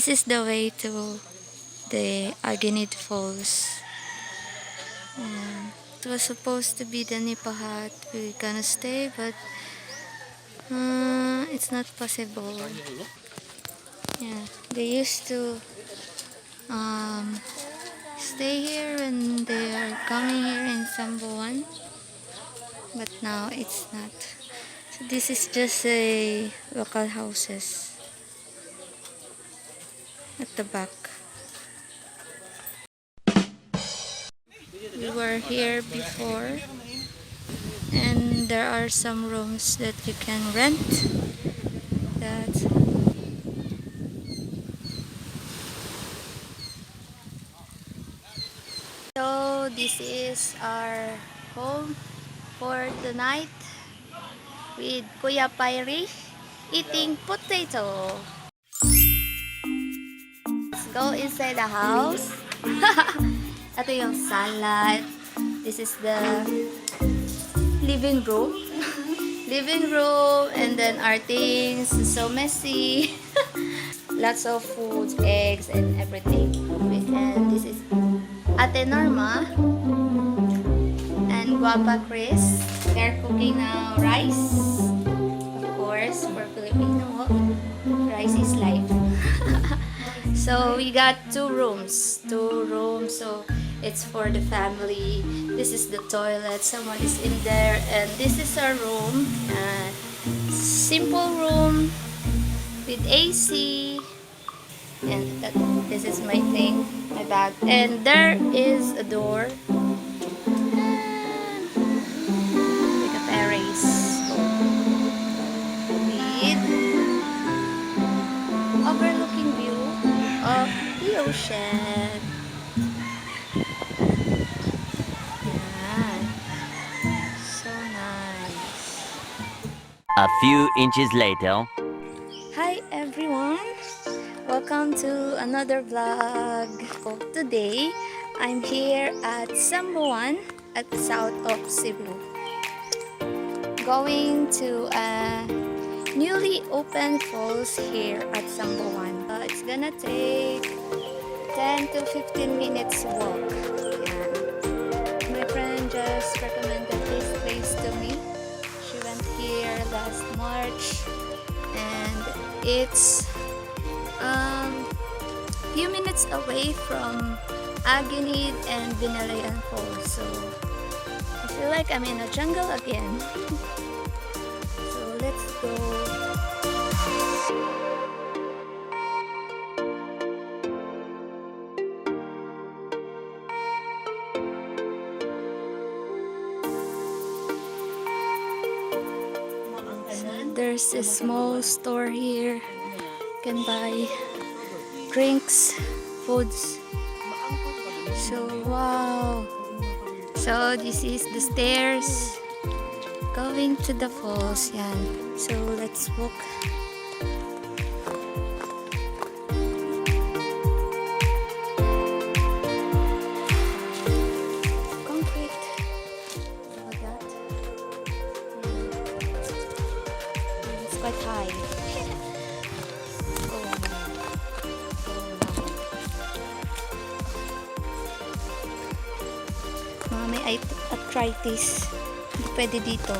This is the way to the Aginid Falls. And it was supposed to be the Nipahat. We're gonna stay, but it's not possible. Yeah, they used to stay here when they are coming here in Samboan, but now it's not. So this is just a local houses at the back. We were here before, and there are some rooms that you can rent. So this is our home for tonight with Kuya Pyrie eating potato. Let's go inside the house. Ito yung salad. This is the living room. Living room, and then our things. So messy. Lots of foods, eggs, and everything. And this is Ate Norma and Guapa Chris. They're cooking now rice. Of course, for Filipino, rice is life. So we got two rooms. So it's for the family. This is the toilet. Someone is in there, and this is our room. Simple room with AC. And this is my thing, my bag. And there is a door with a terrace with overlooking view of the ocean. Yeah. So nice. A few inches later. Hi everyone, welcome to another vlog. Today I'm here at Samboan at south of Cebu, going to a newly opened falls here at Samboan. It's gonna take 10 to 15 minutes walk. Yeah. My friend just recommended this place to me. She went here last March, and it's few minutes away from Aginid and Balay'g Falls. So I feel like I'm in a jungle again. So let's go. There's a small store here. You can buy drinks, foods. So wow. So this is the stairs going to the falls. Yan. So let's walk. Concrete. Look at that. It's quite high. May arthritis, hindi pwede dito.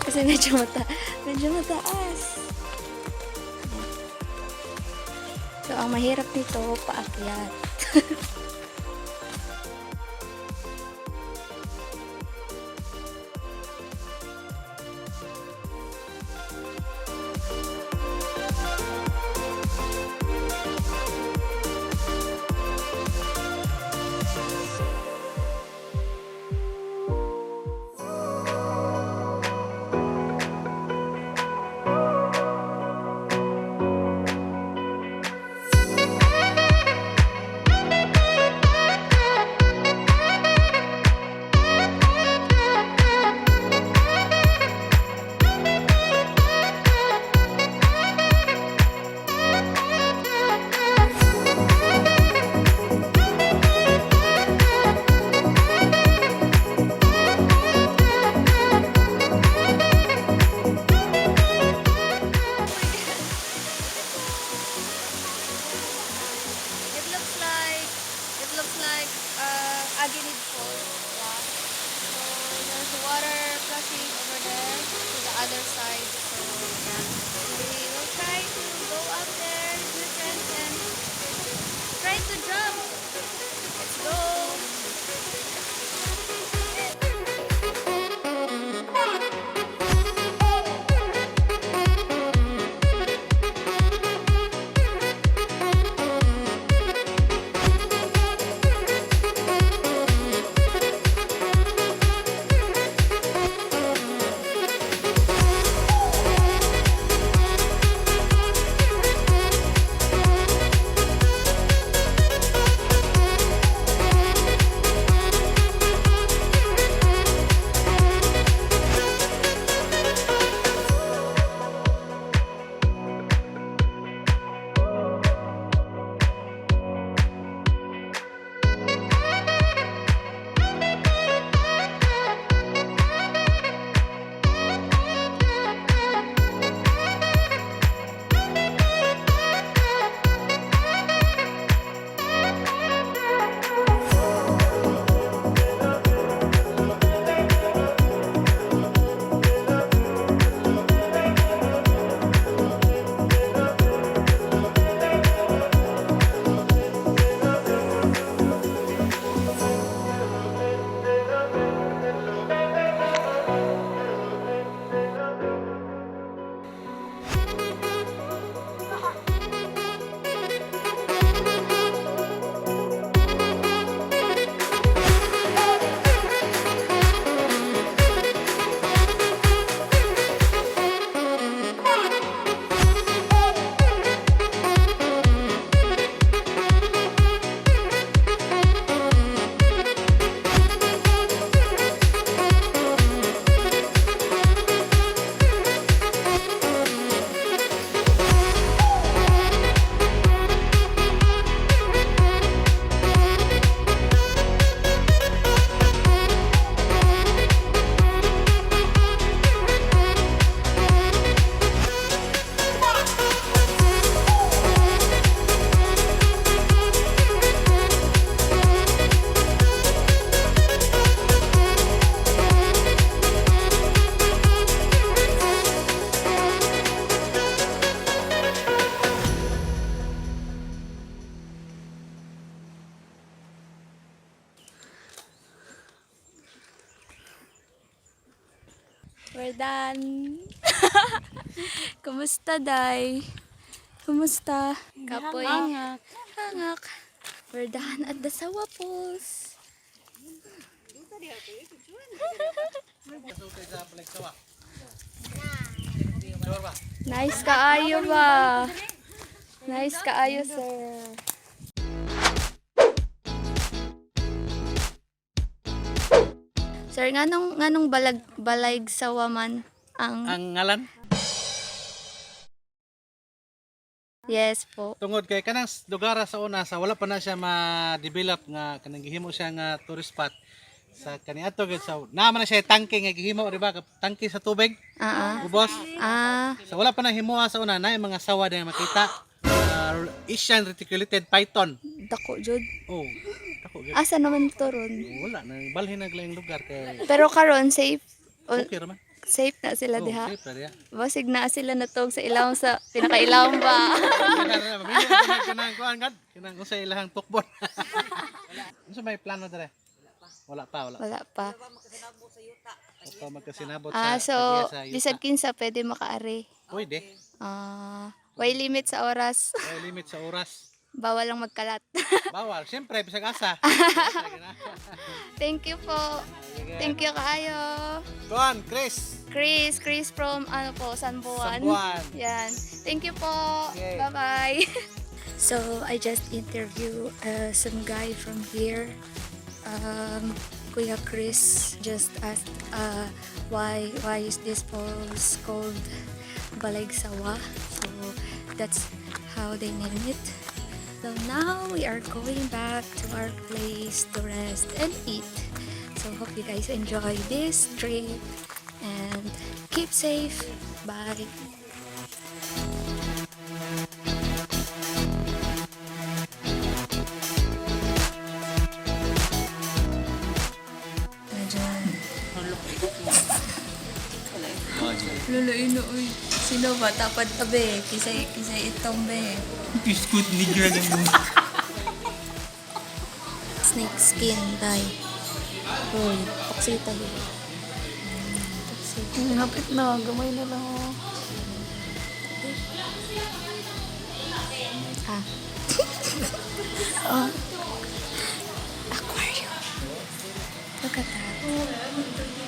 Kasi medyo mataas. So ang mahirap nito, paakyat. like Aginid Falls. Yeah. So there's water flushing over there to the other side. So yeah, we will try to go up there with my friends and try to jump. Let's go. We're done. Kumusta, Day? Kumusta? Kapoy. Hangak. Hangak. We're done at the Sawa Falls. Nice kaayo ba? Nice kaayo, sir. Sir, nganong Balay'g Sawa man ang ngalan? Yes po. Tungod kay kanang lugar sa una sa wala pa na siya ma-develop nga kanang gihimo siya nga tourist spot sa kaniadto gid sa naman na siya tangke nga gihimo di ba tangke sa tubig. Ubos. So wala pa na himuha sa una na mga sawa na makita. Asian reticulated python. Dako jud. Oh. Dako gid. Asa naman to ron? Wala na balhin naglaing lugar kay Pero karon safe. okay raman. Safe na sila diha. Safe ra diha. Basig na sila natog sa ilawom sa pinakailawom ba. Kanang usay ilahang tukbon. Unsa may plano dere? Wala pa. Wala pa. Wala pa magkasinabot So bisag kinsa pwede makaari. Pwede. Way limit sa oras. May limit sa oras. Bawal lang magkalat. Bawal. Siyempre, bisag asa. Thank you po. Thank you kaayo. Tuan, Chris. Chris from Samboan. Samboan. Yan. Thank you po. Okay. Bye-bye. So, I just interview some guy from here. Kuya Chris just asked why is this falls called Balay'g Sawa. So, that's how they name it. So now we are going back to our place to rest and eat. So hope you guys enjoy this trip and keep safe. Bye. Lolo ino, uy. Sino ba? Tapad ka, be. Kisay itong, be. Biskut ni Greg mo. Snake skin, day. Uy, paksita, be. Hapit na, gamay na lang oh. Ha? Oh. Aquarium. Look at that.